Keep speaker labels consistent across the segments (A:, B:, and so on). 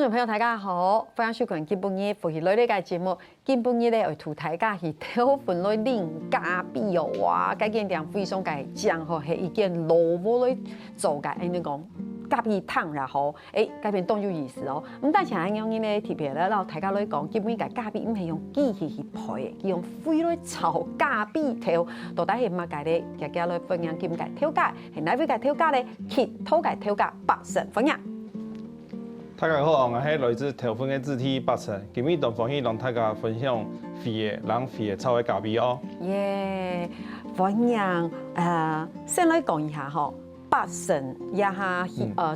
A: 观众朋友大家好，欢迎收看今晡日复习类呢个节目。今晡日咧会同大家去挑分类练咖比哦，哇！这件店非常嘅正吼，系一件萝卜类做嘅，安尼讲咖比汤然后，改变动有意思哦。咁但是安样呢特别咧，然后大家咧讲，基本个咖比唔系用机器去配嘅，佢用飞类炒咖比条，到底系乜嘅咧？大家咧分享點解挑價，係哪位嘅挑價咧？揭土嘅挑價80分呀！
B: 大家好，我是来自头份的志体8成，今日同欢喜同大家分享肥的、人肥的炒的咖比哦。
A: 耶，分享先来讲一下吼，8成一下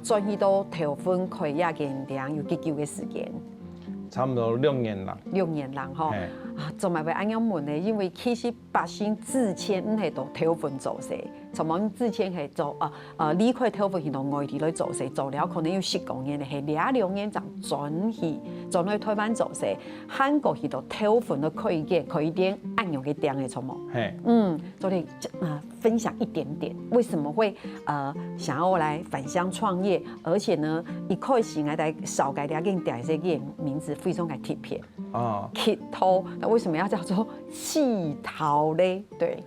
A: 转去到头份开一间店有几久的时间？
B: 差不多6年啦。
A: 6年啦吼，做埋会安样问呢？因为其实8成之前唔系到头份做事。从我之前系做离开头份去到外地去做事，做了可能要10公年，系2年就转去台湾做事。韩国去到头份的开店按用嘅店嘅从冇。所以分享一点点，为什么会想要来返乡创业，而且呢，一开始我在少改两间店这个名字非常嘅特别啊，乞头，那为什么要叫做乞头呢？对，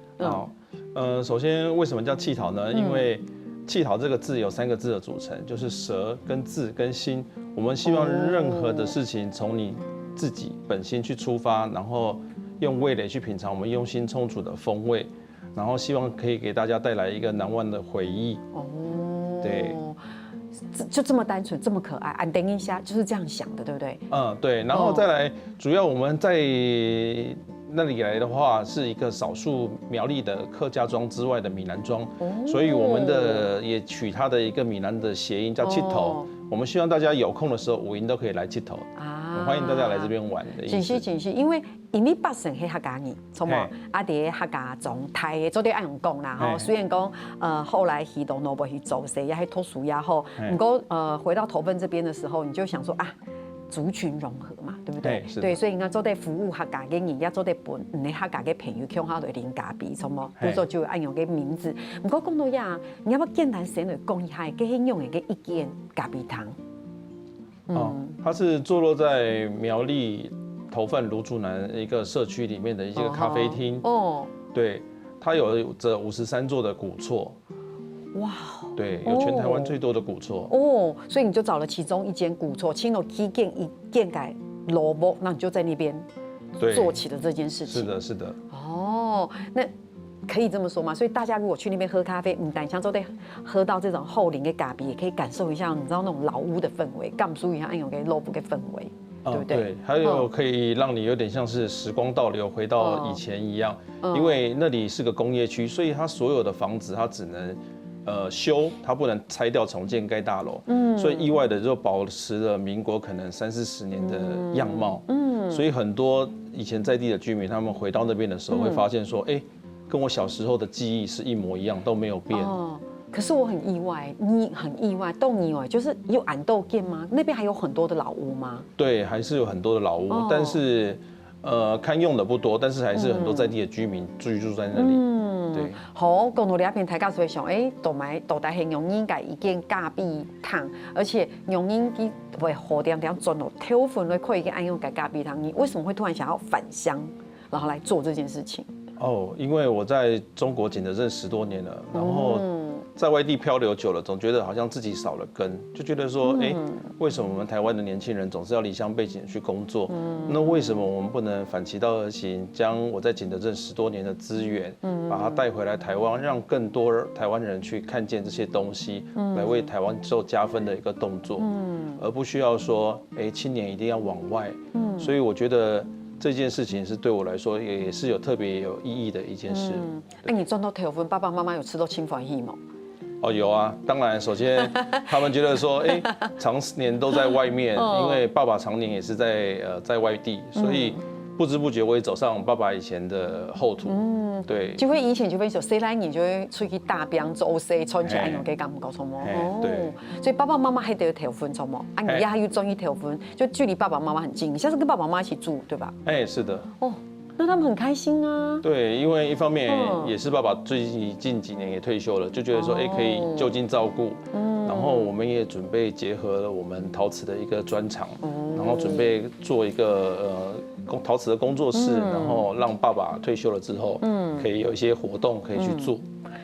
B: 首先为什么叫乞讨呢？因为乞讨这个字有3个字的组成，就是舌、跟字、跟心。我们希望任何的事情从你自己本心去出发，然后用味蕾去品尝我们用心冲煮的风味，然后希望可以给大家带来一个难忘的回忆。对。
A: 就这么单纯，这么可爱，等一下就是这样想的，对不对？
B: 对，然后再来，主要我们在那里来的话，是一个少数苗栗的客家庄之外的闽南庄，所以我们的也取它的一个闽南的谐音叫乞头。我们希望大家有空的时候5营都可以来乞头啊，欢迎大家来这边玩的意思。
A: 真是，因为8成係客家人，從冇伫客家狀態嘅，做啲按用講啦吼。雖然講後來去到挪去做事，也係讀書也好，不過回到頭份這邊的時候，你就想說啊。族群融合嘛，對不對？對，所以應該做啲服務客家嘅人，也做啲本你客家嘅朋友，向下嚟練咖比，從冇，比如說就按用嘅名字。不過講到呀，你要不簡單先嚟講一下，佢用嘅一間咖比湯。
B: 它是坐落在苗栗頭份蘆竹南一個社區裡面的一個咖啡廳。對，它有着53座的古厝。哇，对，有全台湾最多的古厝
A: 所以你就找了其中一间古厝，请了起建一建改萝卜，那你就在那边做起了这件事情。
B: 是的。
A: 那可以这么说吗？所以大家如果去那边喝咖啡，等下都得喝到这种厚龄的咖啡，也可以感受一下，你知道那种老屋的氛围，感受一下按有给萝卜的氛围。对不对？
B: 对，还有可以让你有点像是时光倒流，回到以前一样，因为那里是个工业区，所以它所有的房子它只能。修它不能拆掉重建盖大楼，所以意外的就保持了民国可能30-40年的样貌，所以很多以前在地的居民，他们回到那边的时候会发现说，跟我小时候的记忆是一模一样，都没有变。
A: 可是我很意外，你很意外，都你哦，就是有俺豆店吗？那边还有很多的老屋吗？
B: 对，还是有很多的老屋，但是看用的不多，但是还是很多在地的居民居住在那里。对，
A: 好，講到呢一邊大家就會想，到底係用應該一件咖比湯，而且用應該會好點轉到頭份來開一個按用嘅咖比湯，你為什麼會突然想要返鄉，然後來做這件事情？
B: 因為我在中國景德鎮10多年了，然後在外地漂流久了，總覺得好像自己少了根，就覺得說，為什麼我們台灣的年輕人總是要離鄉背井去工作？那為什麼我們不能反其道而行，將我在景德鎮10多年的資源，把它帶回來台灣，讓更多台灣人去看見這些東西，來為台灣做加分的一個動作，而不需要說，青年一定要往外。所以我覺得。這件事情是對我來說也是有特別有意義的一件事。
A: 那你賺到頭份，爸爸媽媽有吃到親歡喜嗎？
B: 有啊，當然，首先他們覺得說，常年都在外面，因為爸爸常年也是在外地，所以不知不覺我也走上爸爸以前的後途。對，
A: 就會以前就會說細漢年就會出去打拼做事，存錢用嘅感覺，錯冇？
B: 對，
A: 所以爸爸媽媽還得有頭份，錯冇？你也還有終於頭份，就距離爸爸媽媽很近，你現在是跟爸爸媽媽一起住，對吧？
B: 是的。
A: 那他们很开心啊。
B: 对，因为一方面也是爸爸最近几年也退休了，就觉得说，可以就近照顾。然后我们也准备结合了我们陶瓷的一个专长，然后准备做一个陶瓷的工作室，然后让爸爸退休了之后，可以有一些活动可以去做。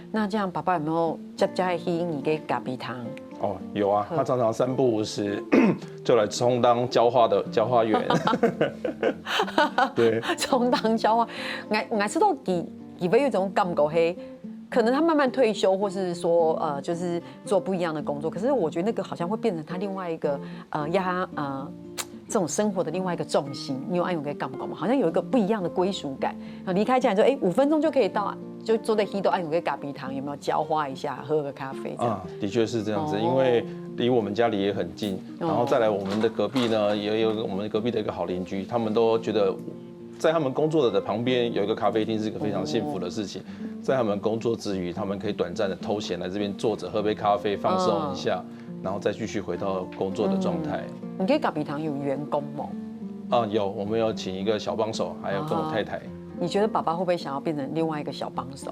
A: 那这样爸爸有没有接的去你给咖啡汤？
B: 哦，有啊，他常常3不5时就来充当浇花员。对，
A: 充当浇花，我知道你会有一种感觉，嘿，可能他慢慢退休，或是说就是做不一样的工作，可是我觉得那个好像会变成他另外一个这种生活的另外一个重心。你有按有给感觉吗？好像有一个不一样的归属感。离开家人就5分钟就可以到，就坐在 Hido 按有给咖啡堂，有没有浇花一下，喝个咖啡这样？
B: 的确是这样子，因为离我们家里也很近，然后再来我们的隔壁呢，也有我们隔壁的一个好邻居，他们都觉得在他们工作的旁边有一个咖啡厅是一个非常幸福的事情。在他们工作之余，他们可以短暂的偷闲来这边坐着喝杯咖啡放松一下，然后再继续回到工作的状态。
A: 你给咖啡堂有员工吗？
B: 有，我们有请一个小帮手，还有跟我太太。你
A: 觉得爸爸会不会想要变成另外一个小帮手？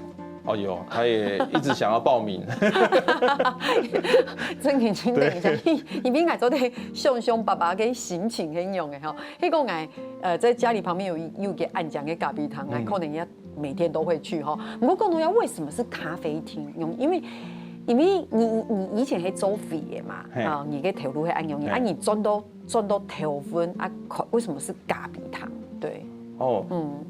B: 有，他也一直想要报名。
A: 真年轻的一下，你应该做的凶爸爸给心情很用的哈。那个在家里旁边有个暗讲的咖啡堂，可能也每天都会去哈。不过更重要，为什么是咖啡厅？因为你以前是做费的嘛，你给投入会按用，你赚到投分为什么是咖啡堂？对。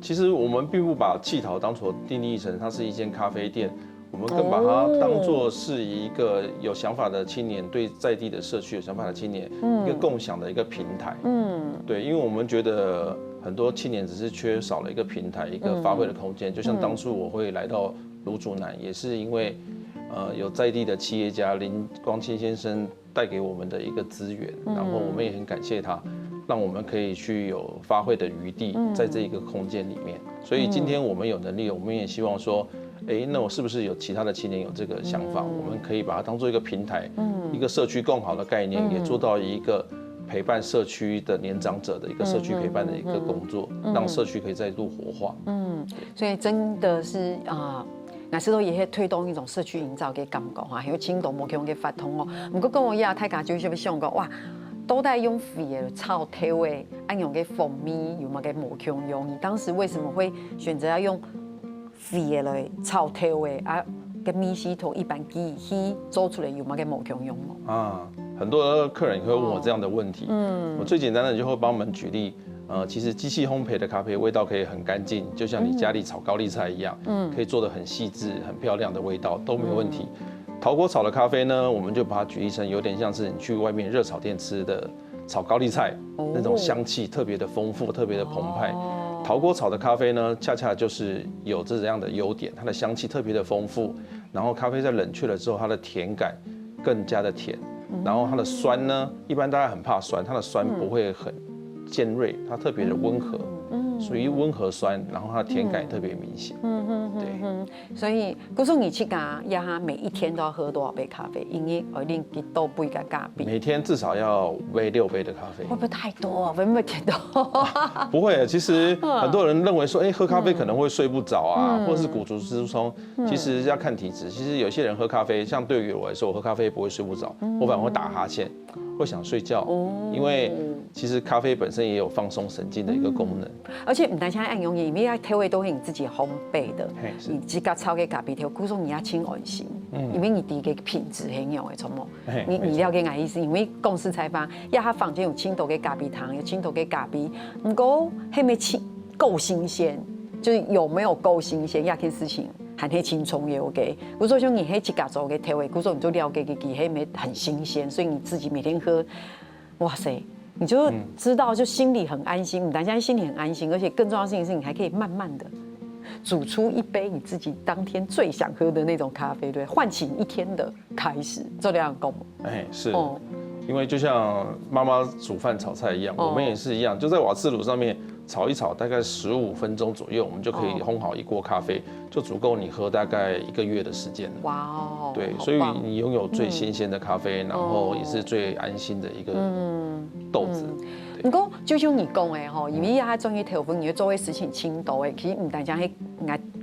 B: 其实我们并不把气陶当作定义成它是一间咖啡店，我们更把它当作是一个有想法的青年，对在地的社区有想法的青年，一个共享的一个平台。对，因为我们觉得很多青年只是缺少了一个平台，一个发挥的空间。就像当初我会来到芦竹南，也是因为有在地的企业家林光清先生带给我们的一个资源，然后我们也很感谢他。让我们可以去有发挥的余地，在这一个空间里面。所以今天我们有能力，我们也希望说，那我是不是有其他的青年有这个想法？我们可以把它当做一个平台，一个社区共好的概念，也做到一个陪伴社区的年长者的一个社区陪伴的一个工作，让社区可以再度活化。
A: 所以真的是那时候也会推动一种社区营造嘅感觉哈，还有青岛无强嘅发通哦。不过跟我一样，太家就是要想讲哇。都在用肥的炒调的，按用嘅蜂蜜，有冇嘅无强用？你当时为什么会选择要用肥的来炒调的跟米系统一般机器做出来有冇嘅无强用
B: 很多客人也会问我这样的问题。我最简单的就会帮我们举例。其实机器烘焙的咖啡味道可以很干净，就像你家里炒高丽菜一样，可以做得很细致、很漂亮的味道都没有问题。陶锅炒的咖啡呢，我们就把它举例成有点像是你去外面热炒店吃的炒高丽菜，那种香气特别的丰富、特别的澎湃。陶锅炒的咖啡呢，恰恰就是有这样的优点，它的香气特别的丰富，然后咖啡在冷却了之后，它的甜感更加的甜，然后它的酸呢，一般大家很怕酸，它的酸不会很尖锐，它特别的温和。属于温和酸，然后它的甜感也特别明显。
A: 对，所以古说你去家呀，每一天都要喝多少杯咖啡？因为一定几多杯咖啡？
B: 每天至少要6杯的咖啡。
A: 会不会太多？会不会太多？
B: 不会，其实很多人认为说，喝咖啡可能会睡不着啊，或者是骨质疏松。其实要看体质。其实有些人喝咖啡，像对于我来说，我喝咖啡不会睡不着，我反而会打哈欠，会想睡觉，因为其实咖啡本身也有放松神经的一个功能。
A: 而且唔单单按用，因为调味都是你自己烘焙的，你自己炒嘅咖啡调，古说你要轻安心，因为你第一个品质很有诶，从么？你了解我意思？因为公司采访，呀，他房间有青豆嘅咖啡糖，有青豆嘅咖啡，唔过系咪够新鲜？就是有没有够新鲜？呀，件事情还係青葱嘅 OK。古说像你喺自家做嘅调味，古说你就了解佢係咪很新鲜，所以你自己每天喝，哇塞！你就知道，就心里很安心。你大家心里很安心，而且更重要的事情是，你还可以慢慢的煮出一杯你自己当天最想喝的那种咖啡，对，唤醒一天的开始，这样够吗？
B: 是，因为就像妈妈煮饭炒菜一样，我们也是一样，就在瓦斯炉上面炒一炒，大概15分钟左右，我们就可以烘好一锅咖啡，就足够你喝大概1个月的时间了。哇哦！对，所以你拥有最新鲜的咖啡，然后也是最安心的一个豆子。
A: 不过就像你讲的吼，因为他中意调粉，你做的事情轻度的，其实唔单讲迄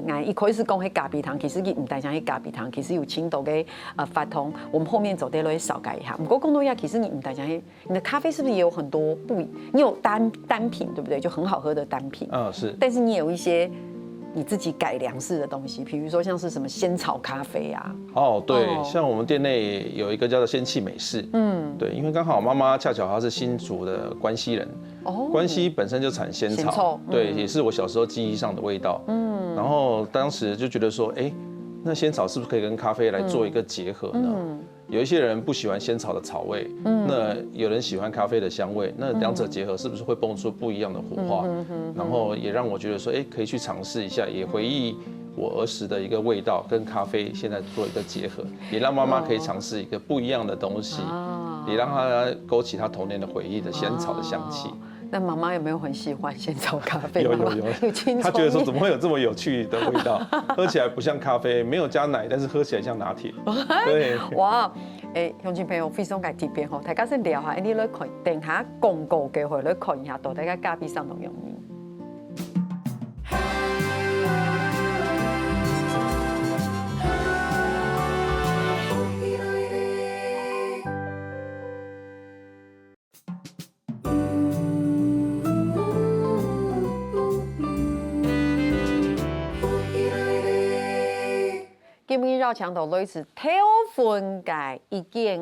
A: 俺一开始讲迄咖啡糖，其实佢唔单讲迄咖啡糖，其实有轻度的发通。我们后面走得落去少改一下。不过更多呀，其实你唔单讲迄，你的咖啡是不是也有很多你有单品对不对？就很好喝的单品。
B: 是。
A: 但是你也有一些你自己改良式的东西，比如说像是什么仙草咖啡啊。
B: 对，像我们店内有一个叫做仙气美式。对，因为刚好妈妈恰巧她是新竹的关西人。关西本身就产仙草，对，也是我小时候记忆上的味道。然后当时就觉得说，那仙草是不是可以跟咖啡来做一个结合呢？有一些人不喜欢仙草的草味，那有人喜欢咖啡的香味，那两者结合是不是会蹦出不一样的火花？然后也让我觉得说，可以去尝试一下，也回忆我儿时的一个味道跟咖啡现在做一个结合，也让妈妈可以尝试一个不一样的东西，也让她勾起她童年的回忆的仙草的香气。
A: 那妈妈有没有很喜欢仙草咖啡？
B: 有，她觉得说怎么会有这么有趣的味道，喝起来不像咖啡，没有加奶，但是喝起来像拿铁。对，
A: 哇，乡亲朋友非常介特别吼，大家先聊下，你来看，等下广告嘅话来看一下，到底个咖啡上能用呢？今日绕墙头类似挑粉嘅一件，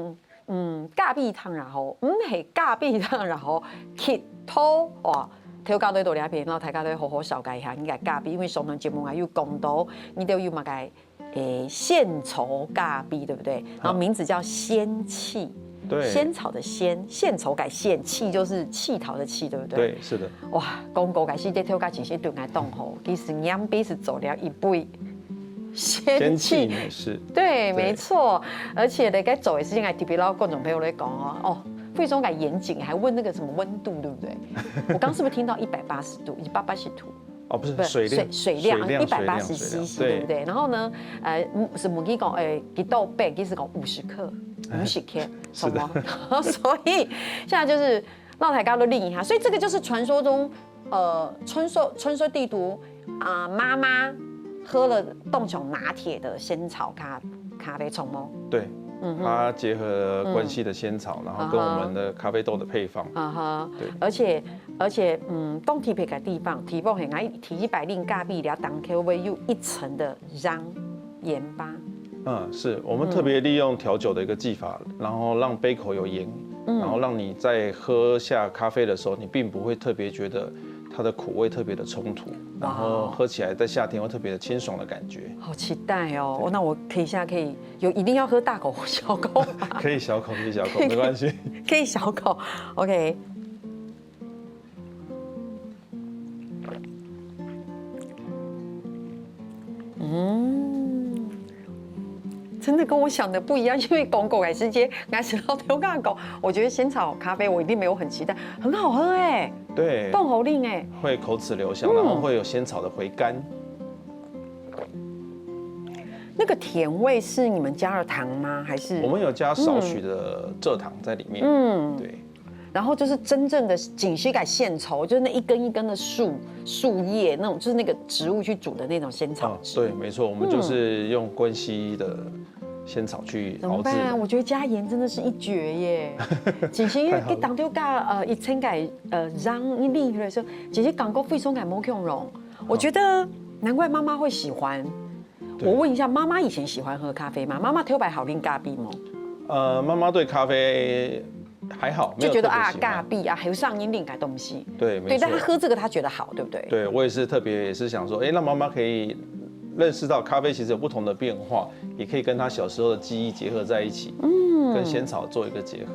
A: 咖啡汤然后，唔係咖啡汤然后乞討哇，挑到呢度兩邊，然後大家都好好紹介一下呢個咖啡，因為上堂節目啊要講到，你都要乜嘅獻稠咖啡，對不對？然後名字叫仙氣。
B: 对，
A: 仙草的仙，献稠改献氣就是氣桃的氣，對不對？
B: 对，是的。
A: 哇，廣告解釋啲挑家其實對我講吼，其實飲杯是做了一杯。仙氣
B: 美式，
A: 对，没错，而且咧，该走的事情还特别老观众朋友来讲哦，非常严谨，还问那个什么温度，对不对？我刚是不是听到180度，180度？
B: 不是水量
A: 180 cc， 对不对？然后呢，是母鸡讲，几豆杯，其实讲50克，50克，
B: 是的。
A: 所以现在就是让大家都另一下，所以这个就是传说中，春说地图妈妈喝了冻琼拿铁的仙草咖啡冲吗？
B: 对，它结合了关西的仙草，然后跟我们的咖啡豆的配方。
A: 对，而且，冻提别个地方，提包很爱提100令咖啡了，当 Q V 又1层的让盐巴。
B: 是我们特别利用调酒的一个技法，然后让杯口有盐，然后让你在喝下咖啡的时候，你并不会特别觉得它的苦味特别的冲突，然后喝起来在夏天会特别的清爽的感觉。
A: 好期待哦！那我现在可以一定要喝大口或小口吗？
B: 可以小口，没关系。
A: 可以小口 ，OK。真的跟我想的不一样，因为广告改时间，开始到丢咖狗，我觉得仙草咖啡我一定没有很期待，很好喝哎，
B: 对，
A: 冻喉令哎，
B: 会口齿留香，然后会有仙草的回甘。
A: 那个甜味是你们加了糖吗？还是
B: 我们有加少许的蔗糖在里面？对。
A: 然后就是真正的锦溪改献稠，就是那一根一根的树叶那种，就是那个植物去煮的那种仙草汁。
B: 对，没错，我们就是用关西的仙草去熬制。怎么
A: 办？我觉得加盐真的是一绝耶！锦溪给当丢咖一千改让一另的时候，姐姐港过费松改毛孔容，我觉得难怪妈妈会喜欢。我问一下，妈妈以前喜欢喝咖啡吗？妈妈挑白好拎咖啡吗？
B: 妈妈对咖啡还好，
A: 就觉得咖啡还有上瘾另改东西。
B: 对，没错。
A: 但她喝这个她觉得好，对不对？
B: 对，我也是特别也是想说，让妈妈可以认识到咖啡其实有不同的变化，也可以跟她小时候的记忆结合在一起，跟仙草做一个结合。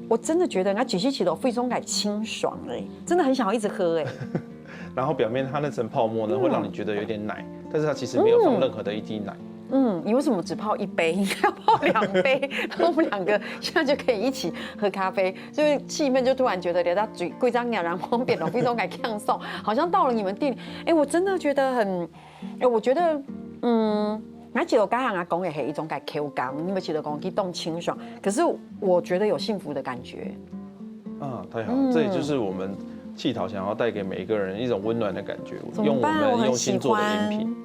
B: 我真的觉得，那解析起来非常感清爽哎，真的很想要一直喝哎。然后表面它那层泡沫呢，会让你觉得有点奶，但是它其实没有放任何的一滴奶。
A: 你为什么只泡1杯？应该要泡2杯，然后我们2个现在就可以一起喝咖啡，所以气氛就突然觉得聊到嘴贵张鸟，然后变得非常感呛送，好像到了你们店里。我真的觉得很，我觉得，那记得刚刚讲的是一种Q感，你们记得讲去动清爽，可是我觉得有幸福的感觉。
B: 啊，太好了，这也就是我们气桃想要带给每一个人一种温暖的感觉，用我们用心做的饮品。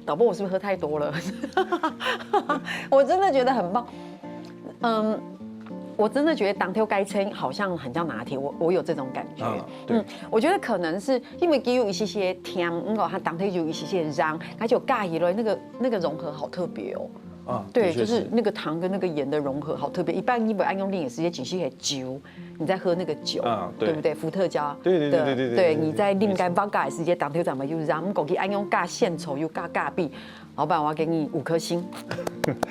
A: 导播，我是不是喝太多了？我真的觉得很棒。我真的觉得当天该称好像很像拿铁，我有这种感觉。
B: 对，
A: 我觉得可能是因为给有一些甜，它当天就有一些让，而且有咖喱了，那个融合好特别哦。对，就是那个糖跟那个盐的融合好特别。一般你不按用另一个时间仅是给酒，你在喝那个酒，对不对？伏特加，对，你在另该放咖的时间当天怎么又让？我们过去按用咖献丑又咖币。老板，我要给你5颗星，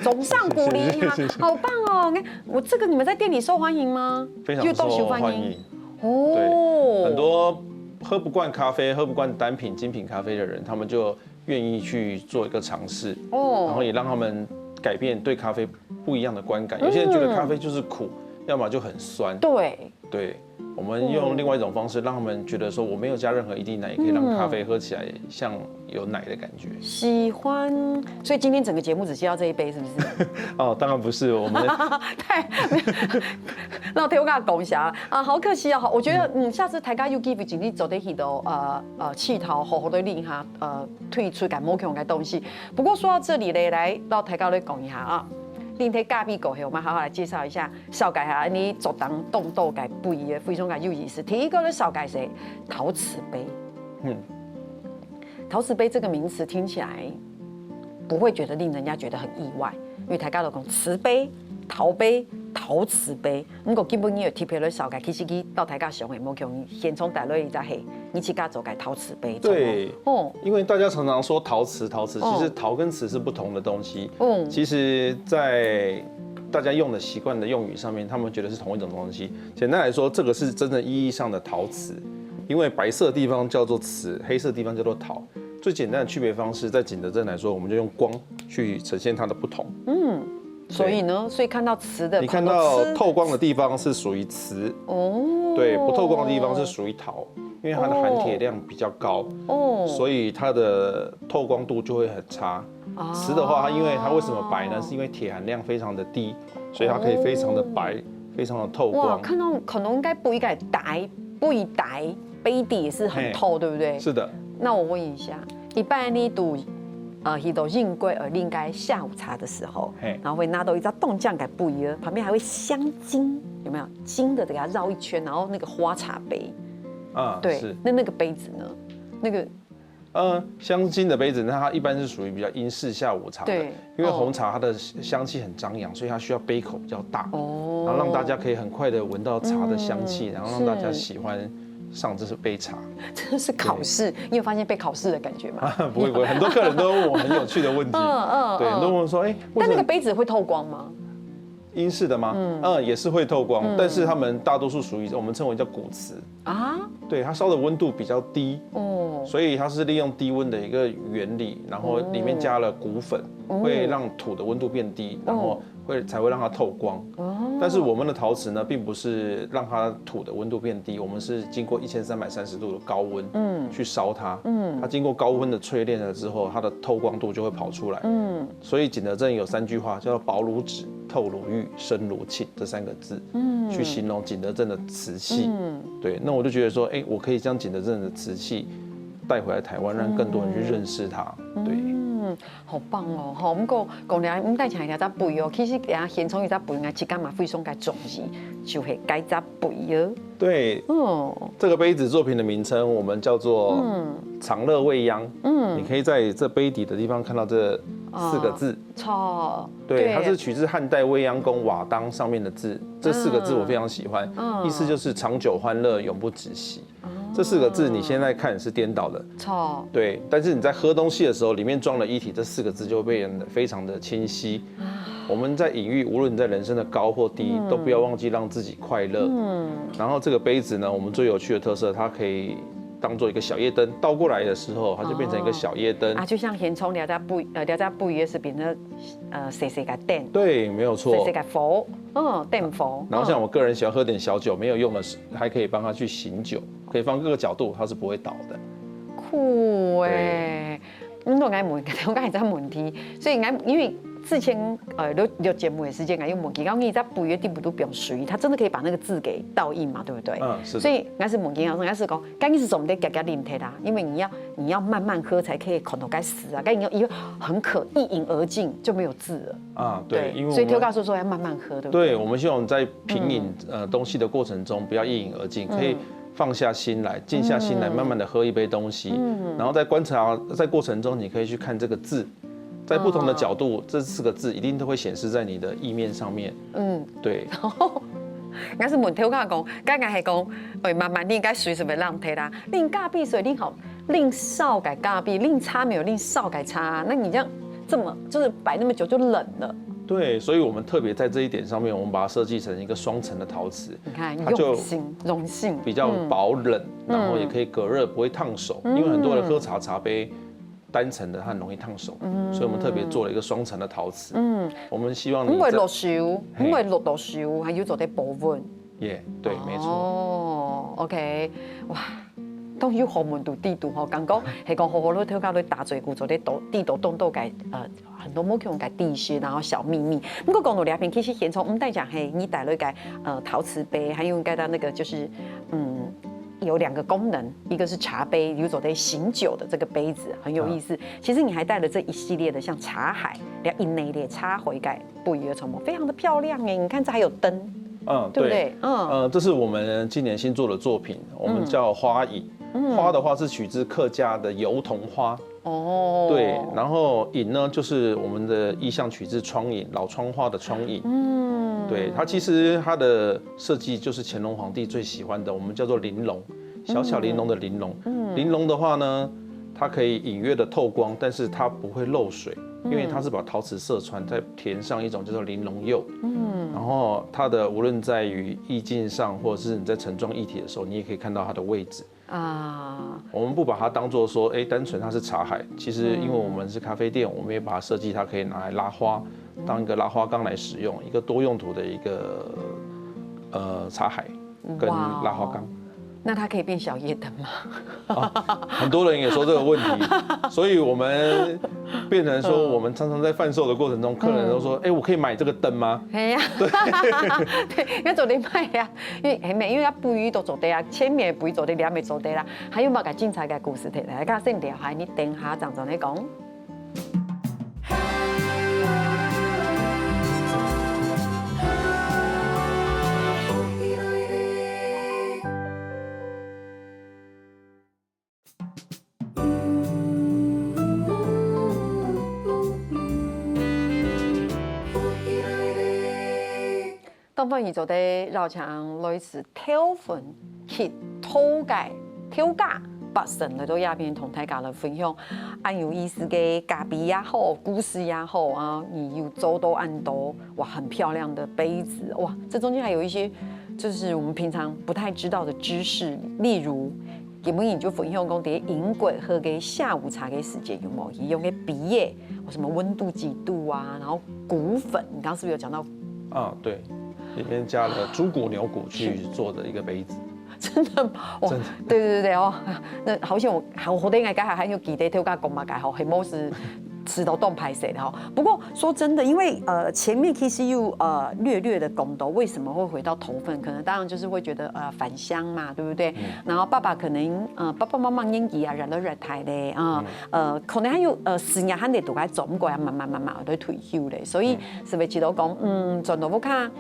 A: 总上鼓励哈，好棒哦！我这个你们在店里受欢迎吗？
B: 非常受欢迎哦。对，很多喝不惯咖啡、喝不惯单品、精品咖啡的人，他们就愿意去做一个尝试哦，然后也让他们改变对咖啡不一样的观感。有些人觉得咖啡就是苦，要么就很酸。对，我们用另外一种方式，让他们觉得说我没有加任何一滴奶，也可以让咖啡喝起来像有奶的感觉。
A: 喜欢，所以今天整个节目只需要这一杯，是不是？
B: 哦，当然不是，我们
A: 太，那我听我跟他讲一下啊，好可惜啊！我觉得下次大家有机会尽力做得起到气头好好的令哈推出改某种的东西。不过说到这里呢，来到大家来讲一下啊。另睇咖啡过后，我们好好来介绍一下烧改下你做当动豆改不一样，非常的有意思。第一个呢，烧改是陶瓷杯。陶瓷杯这个名词听起来不会觉得令人家觉得很意外，因为大家都讲瓷杯、陶杯、陶瓷杯。不过基本你有贴片来烧改，其实佢到大家上会冇用，先从大类一只系，你自家做改陶瓷杯。
B: 对，因为大家常常说陶瓷，其实陶跟瓷是不同的东西。其实，在大家用的习惯的用语上面，他们觉得是同一种东西。简单来说，这个是真正意义上的陶瓷，因为白色的地方叫做瓷，黑色的地方叫做陶。最简单的区别方式，在景德镇来说，我们就用光去呈现它的不同。
A: 所以呢，所以看到瓷的，
B: 你看到透光的地方是属于瓷，对，不透光的地方是属于陶，因为它的含铁量比较高，所以它的透光度就会很差。瓷的话，因为它为什么白呢？是因为铁含量非常的低，所以它可以非常的白，非常的透光。
A: 哇，看到可能应该不应该不一白杯底也是很透，对不对？
B: 是的。那
A: 我问一下，一般你读去到应柜而应该下午茶的时候，然后会拿到一张冻酱给不一样，旁边还会镶金，有没有金的给它绕一圈，然后那个花茶杯，对，那个杯子呢？那个
B: 香精的杯子，那它一般是属于比较英式下午茶的，因为红茶它的香气很张扬，所以它需要杯口比较大，然后让大家可以很快的闻到茶的香气，然后让大家喜欢上这是杯茶。
A: 真的是考试，你有发现被考试的感觉吗？
B: 不会，很多客人都问我很有趣的问题，对，很多人问说，
A: 但那个杯子会透光吗？
B: 英式的吗？也是会透光，但是他们大多数属于我们称为叫古瓷啊。对，它烧的温度比较低，所以它是利用低温的一个原理，然后里面加了骨粉，会让土的温度变低，然后才会让它透光。但是我们的陶瓷呢，并不是让它土的温度变低，我们是经过1330度的高温去烧它。它经过高温的淬炼了之后，它的透光度就会跑出来。所以景德镇有3句话，叫做薄如纸、透如玉、深如罄这3个字，去形容景德镇的瓷器。对，那我就觉得说，我可以将景德镇的瓷器带回来台湾，让更多人去认识它。对。
A: 好棒哦！好，我们讲了，我们带起来一只杯哦。其实人家现从一只杯，啊，质感嘛非常的重视，就是该只杯哦。
B: 对，这个杯子作品的名称我们叫做“长乐未央”。你可以在这杯底的地方看到这4个字。对，它是取自汉代未央宫瓦当上面的字。这4个字我非常喜欢，意思就是长久欢乐，永不止息。这4个字你现在看是颠倒的，对，但是你在喝东西的时候，里面装了液体，这4个字就会变得非常的清晰。我们在隐喻，无论你在人生的高或低，都不要忘记让自己快乐。然后这个杯子呢，我们最有趣的特色，它可以当做一个小夜灯，倒过来的时候，它就变成一个小夜灯
A: 就像现从聊在不也是变成细细个灯，
B: 对，没有错，
A: 细细个佛，灯佛。
B: 然后像我个人喜欢喝点小酒，没有用的时，还可以帮它去醒酒，可以放各个角度，它是不会倒的。
A: 酷哎！我刚才在问题，所以因为之前录节目的时间啊，用问题，然后你在不约地不都表水，他真的可以把那个字给倒印嘛，对不对？
B: 是的。
A: 所以那是问题，应该是讲，该是总得给啉贴啦，因为你要慢慢喝才可以口头该死啊，该你要很渴，一饮而尽就没有字了。
B: 对，因为
A: 所以调告诉说要慢慢喝，对不对？
B: 对，我们希望在品饮东西的过程中，不要一饮而尽，可以放下心来，静下心来，慢慢的喝一杯东西，然后在观察在过程中，你可以去看这个字。在不同的角度，这4个字一定都会显示在你的意面上面。对。
A: 应该是问调教讲，刚刚系讲，慢慢你应该随什么让贴啦？令咖啡水令好，令少改咖啡，令差没有令少改差，那你这样这么就是摆那么久就冷了。
B: 对，所以我们特别在这一点上面，我们把它设计成一个双层的陶瓷。
A: 你看，用心、荣幸，
B: 比较保冷，然后也可以隔热，不会烫手。因为很多人喝茶杯单层的，它很容易烫手，所以我们特别做了一个双层的陶瓷。我们希望你
A: 因为落手，因为落手，还有做啲保温。
B: 对，没错。
A: OK， 哇。都有學問到地度吼，講講係講好好都調教你打嘴鼓做啲地道東道嘅很多冇用嘅地勢，然後小秘密。不過講到兩邊，其實現從我們帶講係你帶來嘅陶瓷杯，還有帶到那個就是有2個功能，一個是茶杯，有做的醒酒的這個杯子很有意思。其實你還帶了這一系列的像茶海，連一內列茶回蓋不一而成，非常的漂亮哎！你看這還有燈。對不對？
B: 這是我們今年新做的作品，我們叫花飲。花的話是取自客家的油桐花。對，然後飲呢，就是我們的意象取自窗飲，老窗花的窗飲。對，它其實它的設計就是乾隆皇帝最喜歡的，我們叫做玲瓏，小小玲瓏的玲瓏。玲瓏的話呢，它可以隱約的透光，但是它不會漏水。因為它是把陶瓷色川，再填上一種叫做玲瓏釉，然後它的無論在於意境上，或者是你在盛裝液體的時候，你也可以看到它的位置。我們不把它當作說，單純它是茶海，其實因為我們是咖啡店，我們也把它設計，它可以拿來拉花，當一個拉花缸來使用，一個多用途的一個茶海跟拉花缸。
A: 那它可以變小夜燈嗎？
B: 很多人也說這個問題，所以我們變成說，我們常常在販售的過程中，客人都說：“我可以買這個燈嗎？”
A: 係呀，對，要做啲咩呀？因為一杯都做得啊，前面杯做得，兩面做得啦。還有冇個精彩嘅故事提嚟？家先聊下，你等下陣陣你講。東方宇宙的繞牆類似挑粉去討解挑架八神來到亞邊同大家來分享，有意思嘅咖啡也好，故事也好啊，你有做到很多哇，很漂亮的杯子哇，這中間還有一些就是我們平常不太知道的知識，例如。基本你就分享講啲飲櫃喝嘅下午茶嘅時間有冇用嘅筆葉，或什麼溫度幾度啊，然後骨粉，你剛剛是不是有講到？
B: 對，裡面加了豬骨、牛骨去做的一個杯子。
A: 真的哇，對哦，那好像好啲人家還有記得挑家講嘛，介好，係冇是。吃到動拍攝的哈，不過說真的，因為前面 KCU 略的講到為什麼會回到頭份，可能當然就是會覺得返鄉嘛，對不對？然後爸爸可能爸爸媽媽年紀啊，retire 咧可能還有事業還得都該做，唔過啊慢慢都退休咧，所以是咪知道講盡到屋卡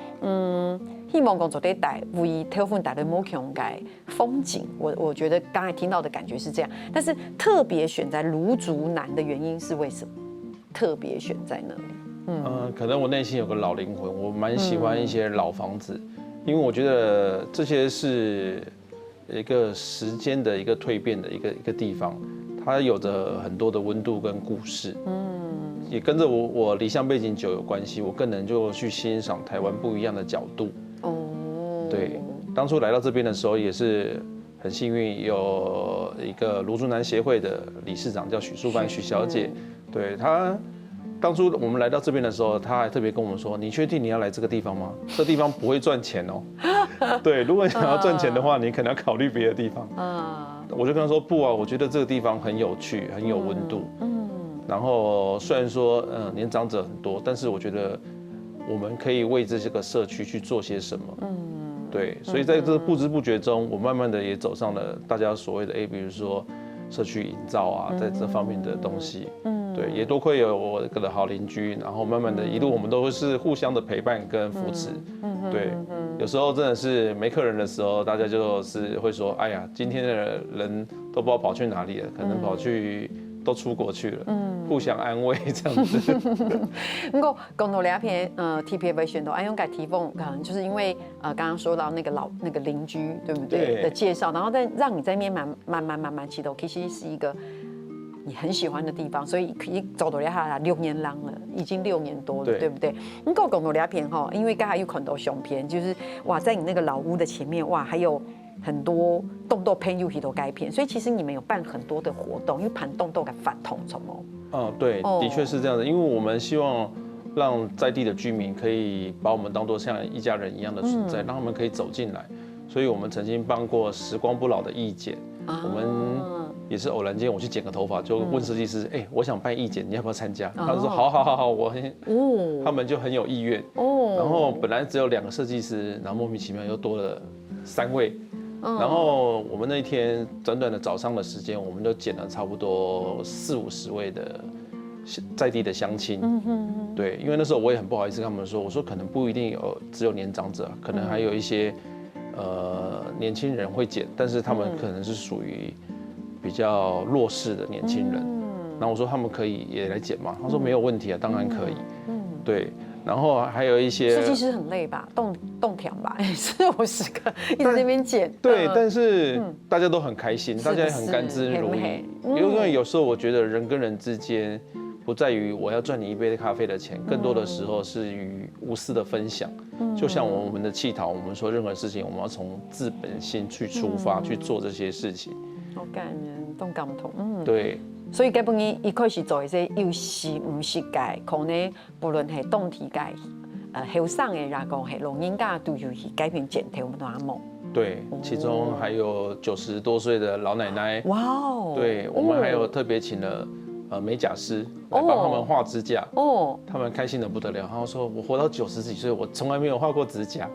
A: 希望工作對為頭份帶來某種嘅風景，我覺得剛才聽到的感覺是這樣，但是特別選在蘆竹南的原因是為什麼？特別選在那裡？
B: 可能我內心有個老靈魂，我蠻喜歡一些老房子，因為我覺得這些是一個時間的一個蛻變的一個地方，它有着很多的溫度跟故事。也跟着我離鄉背景久有關係，我更能就去欣賞台灣不一樣的角度。對，當初來到這邊的時候，也是很幸運，有一個蘆竹南協會的理事長叫許淑凡許小姐。對，她當初我們來到這邊的時候，她還特別跟我們說：“你確定你要來這個地方嗎？這地方不會賺錢哦。”對，如果你想要賺錢的話，你可能要考慮別的地方。我就跟她說：“不啊，我覺得這個地方很有趣，很有溫度。”然后虽然说年长者很多，但是我觉得我们可以为这些个社区去做些什么。对，所以在这不知不觉中，我慢慢的也走上了大家所谓的比如说社区营造啊，在这方面的东西。对，也多亏有我的好邻居，然后慢慢的一路我们都是互相的陪伴跟扶持。对，有时候真的是没客人的时候，大家就是会说，哎呀，今天的人都不知道跑去哪里了，可能跑去都出国去了，互相安慰这样子。
A: 不过讲到两篇TPA 选到安永改提供，可能就是因为刚刚说到那个邻居对不对
B: 对
A: 的介绍，然后再让你在那边慢慢启动，其实是一个你很喜欢的地方，所以可以走到了下6年lang了，已经6年多了，对不对？不过讲到两篇哈，因为刚才有很多相片，就是哇，在你那个老屋的前面哇，还有很多动豆片有许多改片，所以其实你们有办很多的活动，因为盘动豆给反统什么？
B: 对，的确是这样的，因为我们希望让在地的居民可以把我们当作像一家人一样的存在，让他们可以走进来。所以我们曾经办过时光不老的义剪，我们也是偶然间我去剪个头发，就问设计师，我想办义剪，你要不要参加？他就说好，他们就很有意愿。然后本来只有2个设计师，然后莫名其妙又多了3位。然后我们那一天短短的早上的时间，我们就剪了差不多40-50位的在地的乡亲。对，因为那时候我也很不好意思跟他们说，我说可能不一定只有年长者，可能还有一些年轻人会剪，但是他们可能是属于比较弱势的年轻人。然后我说他们可以也来剪吗？他说没有问题啊，当然可以。对。然后还有一些
A: 设计师很累吧，动条吧，40-50个一直在那边剪。
B: 对，但是大家都很开心，大家也很甘之如饴。因为有时候我觉得人跟人之间，不在于我要赚你一杯咖啡的钱，更多的时候是于无私的分享。就像我们的企讨，我们说任何事情，我们要从自本心去出发去做这些事情。
A: 好感人，动感同。
B: 对。
A: 所以基本伊开始做一些有时唔是界，可能不论係动体界，後生嘅人講係老人家都有去改變剪頭那麼。
B: 对，其中还有90多岁的老奶奶。
A: 哇哦！
B: 对，我们还有特别请了美甲师来帮他们画指甲。他们开心的不得了。他说：“我活到90几岁，我从来没有画过指甲。”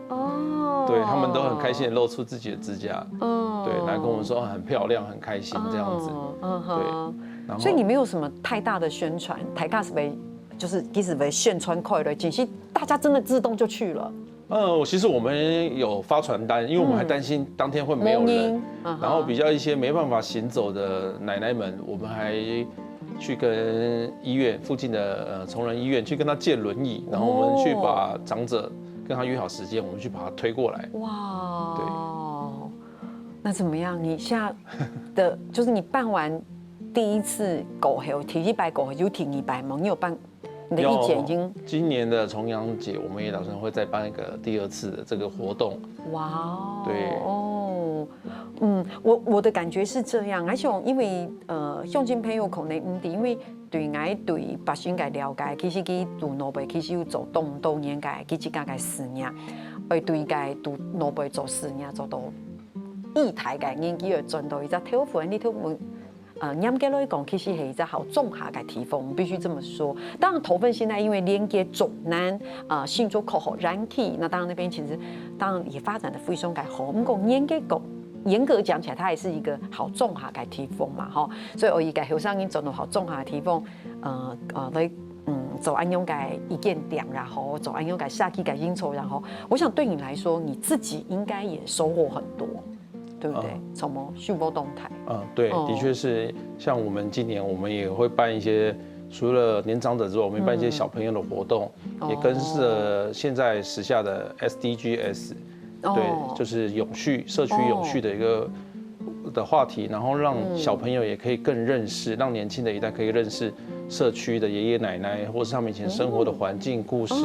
B: 对，他们都很开心的露出自己的指甲。对，来跟我们说很漂亮，很开心这样子。对。
A: 所以你没有什么太大的宣传，台卡是被就是其实被宣传快了，其实大家真的自动就去了。
B: 其实我们有发传单，因为我们还担心当天会没有人，然后比较一些没办法行走的奶奶们，我们还去跟医院附近的崇仁医院去跟他借轮椅，然后我们去把长者跟他约好时间，我们去把他推过来。
A: 哇，
B: 对，
A: 那怎么样？你现在的就是你办完第一次狗后，提一百狗后就停100吗？你有办？你的意见已经。
B: 今年的重阳节，我们也打算会再办一个第2次的这个活动。
A: 哇哦。
B: 对。
A: 我的感觉是这样，而且因为乡亲朋友可能唔知，因为对我对百姓嘅了解，其实佢做老辈其实有做动多年嘅，佢只嘅4年，而对嘅做老辈做4年做到意台嘅研究嘅進度，而且挑選呢條嚴格來講，其實係一個好重下嘅地方，必須這麼說。當然，頭份現在因為連接中南新竹口號軟體，那當然那邊其實當然也發展得非常嘅好。不過嚴格講起來，它還是一個好重下嘅地方嘛，吼。所以我而家後生已經做到好重下嘅地方，來走安永嘅意見點，然後走安永嘅下期嘅應酬，然後我想對你來說，你自己應該也收穫很多。對不對？什麼旭波動態？
B: 對，的確是。像我們今年，我們也會辦一些，除了年長者之外，我們辦一些小朋友的活動，也跟着現在時下的 SDGs，對，就是永續社區永續的一個的話題，然後讓小朋友也可以更認識，讓年輕的一代可以認識社區的爺爺奶奶，或是他們以前生活的環境故事，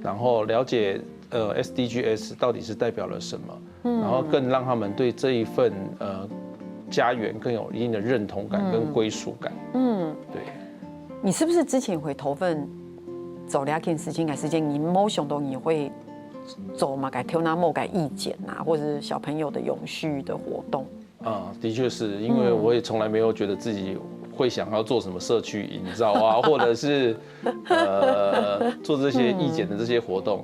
B: 然後了解SDGs 到底是代表了什麼。然後更讓他們對這一份家園更有一定的認同感跟歸屬感。對。
A: 你是不是之前回頭份走2件事情嘅時間，你冇想到你會走嘛？改挑那某改意見啊，或者是小朋友的永續的活動？
B: 的確是因為我也從來沒有覺得自己会想要做什么社区营造啊，或者是做这些义检的这些活动，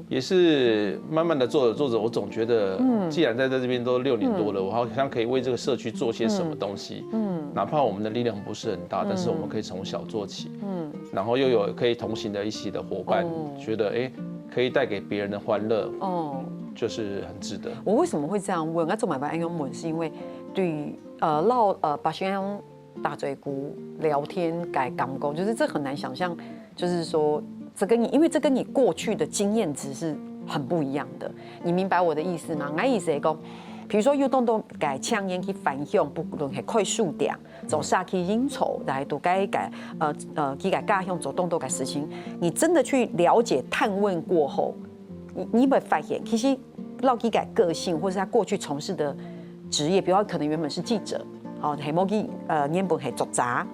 B: 也是慢慢的做着，我总觉得，既然在这边都6年多了，我好像可以为这个社区做些什么东西，哪怕我们的力量不是很大，但是我们可以从小做起，然后又有可以同行的一起的伙伴，觉得可以带给别人的欢乐，就是很值得。
A: 我为什么会这样问？我做买卖安用问，是因为对于把学生大嘴姑聊天改港沟，就是这很难想象，就是说因为这跟你过去的经验值是很不一样的。你明白我的意思吗？我意思是讲，比如说有动动改呛烟去反向，不论是快速点，走下去应酬来都改去改家乡走动动改事情，你真的去了解探问过后，你会发现，其实老基改个性，或是他过去从事的职业，比如说可能原本是记者。系某去原本系作家，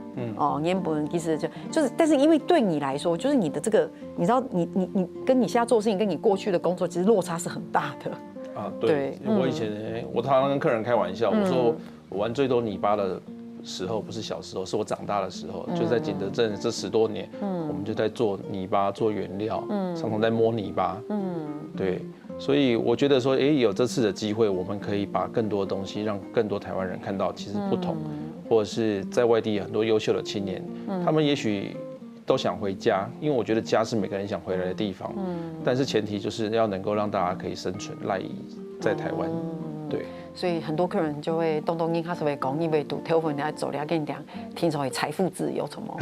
A: 原本其实就是，但是因为对你来说，就是你的这个，你知道，你跟你现在做的事情，跟你过去的工作，其实落差是很大的。
B: 对，我以前我常常跟客人开玩笑，我说我玩最多泥巴的时候，不是小时候，是我长大的时候，就在景德镇这10多年，我们就在做泥巴、做原料，常常在摸泥巴，对。所以我觉得说，有这次的机会，我们可以把更多的东西让更多台湾人看到，其实不同，或者是在外地很多优秀的青年，他们也许都想回家，因为我觉得家是每个人想回来的地方，但是前提就是要能够让大家可以生存赖以在台湾，对。
A: 所以很多客人就会动动，他是会讲，因为读台湾来走了，跟你讲，听说财富自由什么？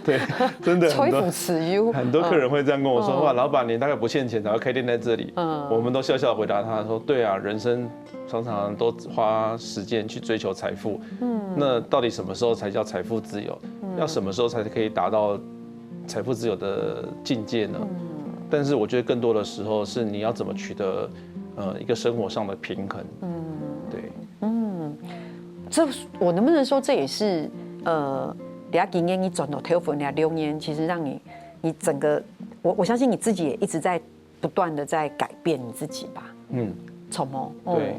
B: 对，真的
A: 财富自由。
B: 很多客人会这样跟我说：“哇，老板，你大概不欠钱才会开店在这里。”我们都笑笑回答他说：“对啊，人生常常都花时间去追求财富，那到底什么时候才叫财富自由？要什么时候才可以达到财富自由的境界呢？”但是我觉得更多的时候是你要怎么取得。一个生活上的平衡，对，
A: 这我能不能说这也是下今年你转到台湾6年，其实让你整个，我相信你自己也一直在不断的在改变你自己吧，从
B: 对，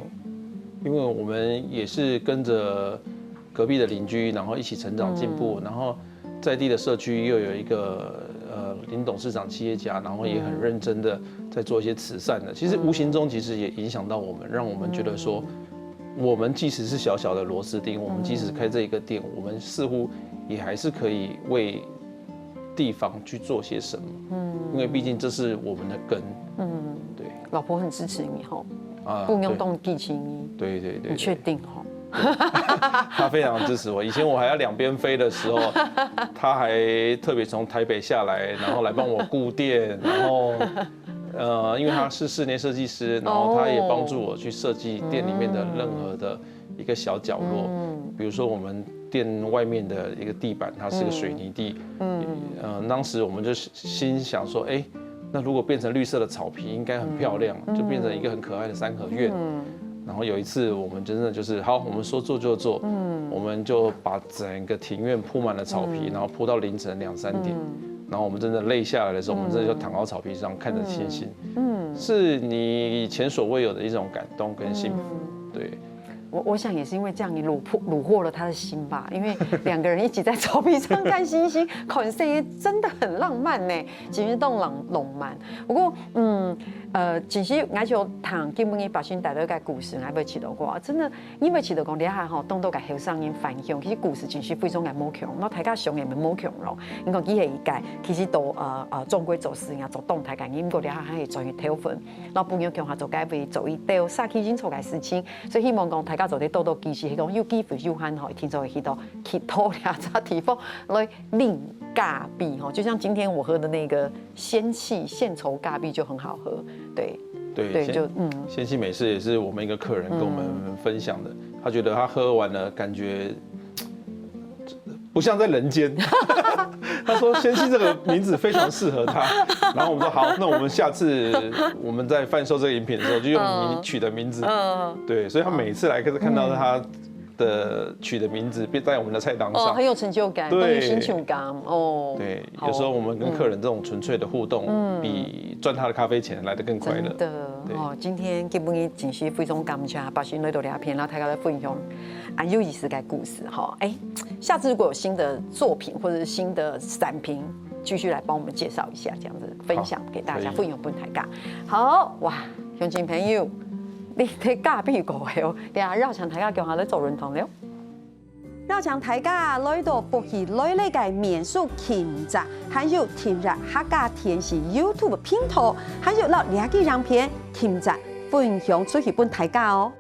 B: 因为我们也是跟着隔壁的邻居，然后一起成长进步，然后在地的社区又有一个林董事长企业家，然后也很认真的在做一些慈善的，其实无形中其实也影响到我们，让我们觉得说，我们即使是小小的螺丝钉，我们即使开这一个店，我们似乎也还是可以为地方去做些什么，因为毕竟这是我们的根，对。
A: 老婆很支持你吼，不用动地勤你，
B: 对，
A: 你确定吼？
B: 他非常支持我。以前我还要两边飞的时候，他还特别从台北下来，然后来帮我顾店，然后因为他是室内设计师，然后他也帮助我去设计店里面的任何的一个小角落，比如说我们店外面的一个地板，它是个水泥地，当时我们就心想说，那如果变成绿色的草皮，应该很漂亮，就变成一个很可爱的三合院。然后有一次，我们真的就是好，我们说做就做，我们就把整个庭院铺满了草皮，然后铺到凌晨2、3点，然后我们真的累下来的时候，我们真的就躺到草皮上看着星星，是你前所未有的一种感动跟幸福，对。
A: 我想也是因为这样，你虏获了他的心吧。因为2个人一起在草皮上看星星，看星星真的很浪漫呢，其实都浪漫。不过，其实我就谈基本的把心带到个故事，还没起到过。真的，因为起到讲，你下吼，当到个后生人反响，其实故事真是非常的冇强，那大家想也冇冇强咯。你讲机械一届，其實都中規做事啊，做動態嘅，英國你下係做去挑分，那不用強下做解為做一掉，殺起先做嘅事情，所以希望講大家做啲多多支持，講有機會有限可以聽到去到去多兩隻地方來另咖啡哈，就像今天我喝的那個仙氣獻稠咖啡就很好喝，對。
B: 对，就仙氣美式也是我们一个客人跟我们分享的，他觉得他喝完了感觉不像在人间。他说仙氣这个名字非常适合他，然后我们说好，那我们下次我们在贩售这个饮品的时候就用你取的名字。对，所以他每次来看到他的取的名字变在我们的菜单上，
A: 很有成就感，
B: 对，
A: 心情感哦。
B: 对，有时候我们跟客人这种纯粹的互动，比赚他的咖啡钱来得更快乐。
A: 真的哦，今天基本上真是非常感谢把心来到聊片，然后大家的分享很有意思的故事哈。下次如果有新的作品或者是新的产品，继续来帮我们介绍一下，这样子分享给大家，分享本台价。好哇，乡亲朋友。你睇咖比個嘅，你啊繞牆大家叫下咧做論壇了。
C: 繞牆大家來到福氣來呢個民宿傾集，還有聽日客家電視 YouTube 頻道，還有攞兩個影片傾集分享出去本大家哦。